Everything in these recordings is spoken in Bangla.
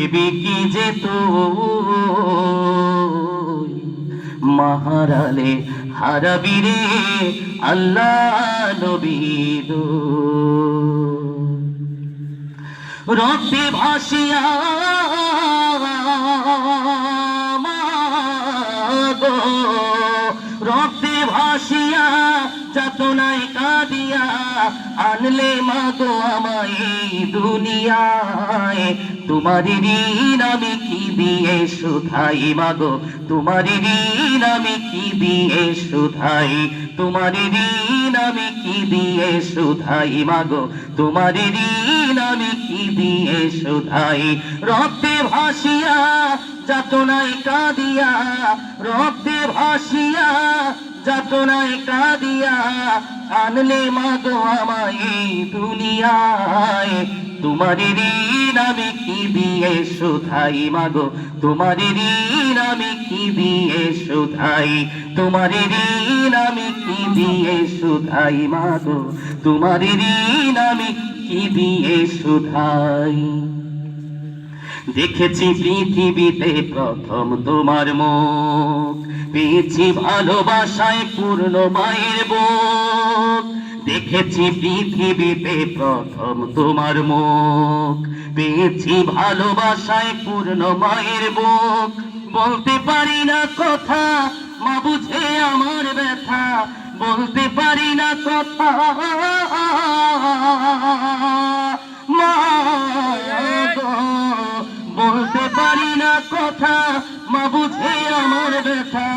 দিবি কি যে তুই মাহারালে হারাবি রে আল্লাহ নবী দো রক্তে ভাসিয়া মাগো রক্তে ভাসিয়া যাতনায় কাঁদিয়া আনলে মাগো আমায় এই দুনিয়ায় তোমারি ঋণ আমি কি দিয়ে শুধাই মাগো তোমারি ঋণ আমি কি দিয়ে শুধাই তোমারি ঋণ আমি কি দিয়ে শুধাই মাগো তোমারি ঋণ আমি কি দিয়ে শুধাই রক্তে ভাসিয়া যাতনায় কাঁদিয়া রক্তে ভাসিয়া যাতনায় কাঁদিয়া আনলে মাগো আমায় এই দুনিয়ায় তোমারি ঋণ আমি কি দিয়ে শুধাই মাগো তোমারি ঋণ আমি কি দিয়ে শুধাই তোমারি ঋণ আমি কি দিয়ে শুধাই মাগো তোমারি ঋণ আমি কি দিয়ে শুধাই দেখেছি পৃথিবীতে প্রথম তোমার মুখ পেয়েছি ভালোবাসায় পূর্ণ মায়ের বুক দেখেছি পৃথিবীতে প্রথম তোমার মুখ পেয়েছি ভালোবাসায় পূর্ণ মায়ের বুক বলতে পারি না কথা মা বুঝে আমার ব্যথা বলতে পারি না কথা মা গো বলতে পারি না কথা মা বুঝে আমার ব্যথা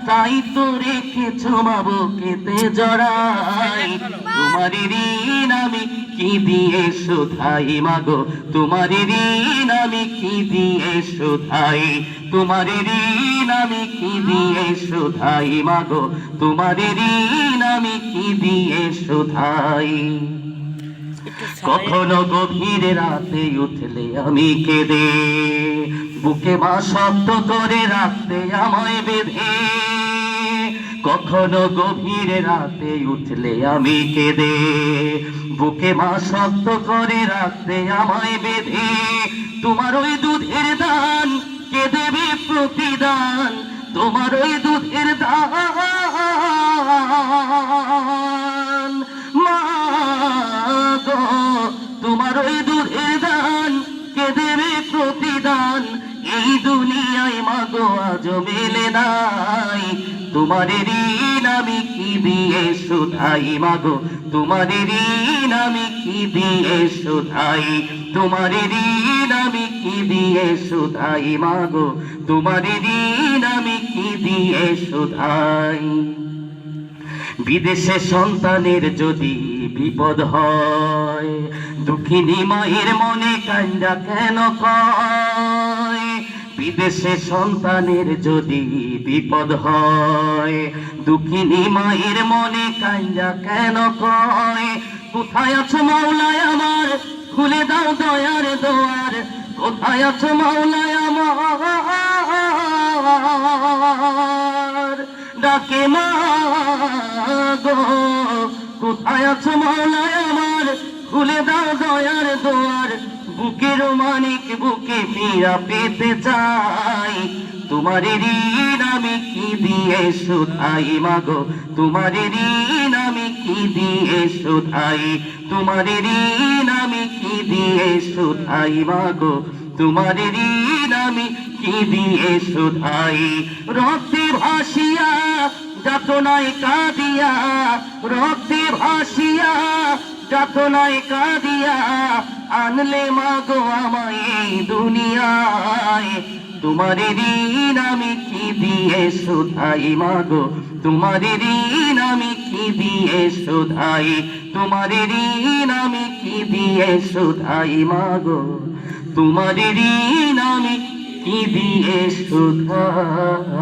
তাই তো রেখেছো মা বুকেতে জড়াই তোমারি ঋণ আমি কি দিয়ে শুধাই মাগো তোমারি ঋণ আমি কি দিয়ে শুধাই তোমারি ঋণ আমি কি দিয়ে শুধাই মাগো তোমারি ঋণ আমি কি দিয়ে শুধাই কখনো গভীর রাতে উঠলে আমি কেঁদে বুকে মা শব্দ করে রাখতে আমায় বেঁধে কখনো গভীর রাতে উঠলে আমি কেঁদে বুকে মা শব্দ করে রাখতে আমায় বেঁধে তোমার ওই দুধের দান কে দেবে প্রতিদান তোমার ওই দুধের দান মা গো তোমার ওই দুধের দান কে দেবে প্রতিদান এই দুনিয়ায় মাগো আজ মেলে নাই তোমার ঋণ আমি কি দিয়ে শুধাই মাগো তোমার ঋণ আমি কি দিয়ে শুধাই তোমার ঋণ আমি কি দিয়ে শুধাই মাগো তোমার ঋণ আমি কি দিয়ে শুধাই বিদেশে সন্তানের যদি বিপদ হয় দুঃখিনী মায়ের মনে কান্দা কেন কয় বিদেশে সন্তানের যদি বিপদ হয় দুঃখিনী মায়ের মনে কান্দা কেন কয় কোথায় আছো মাওলায় আমার খুলে দাও দয়ার দোয়ার কোথায় আছো মাওলায় আমার ডাকে মা গো কোথায় আছো মাওলায় আমার খুলে দাও দয়ার দোয়ার বুকের মানিক বুকে ফিরা পেতে চাই তোমার ঋণ আমি কি দিয়ে শুধাই মাগো তোমার ঋণ আমি কি দিয়ে শুধাই তোমার ঋণ আমি কি দিয়ে শুধাই মাগো তোমার ঋণ আমি কি দিয়ে শুধাই রক্তে ভাসিয়া যাতনায় কাঁদিয়া রক্তে ভাসিয়া যাতনায় কাঁদিয়া আনলে মাগো আমায় এই দুনিয়ায় তোমার ঋণ আমি কি দিয়ে শুধাই মাগো তোমার ঋণ আমি কি দিয়ে শুধাই তোমার ঋণ আমি কি দিয়ে শুধাই মাগো তোমার ঋণ আমি কি দিয়ে শুধাই